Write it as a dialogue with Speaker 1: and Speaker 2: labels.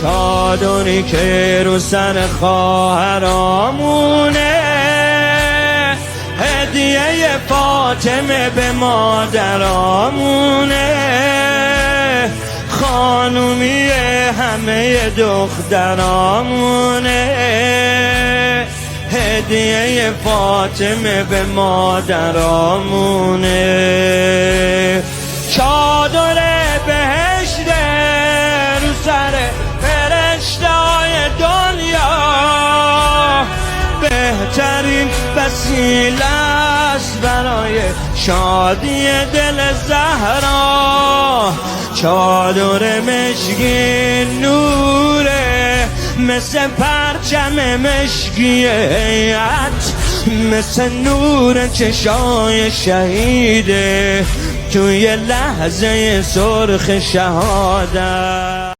Speaker 1: چادری که رو سر خواهرامونه، هدیه فاطمه به مادرامونه، خانومی همه دخترامونه، هدیه فاطمه به مادرامونه. چادر بهشت رو سر فرشته‌های دنیا، بهترین وسیله است برای شادی دل زهرا. چادر مشکی نوره، مثل پرچم مشکی هیئت، مثل نور چشای شهیده توی لحظه سرخ شهادت.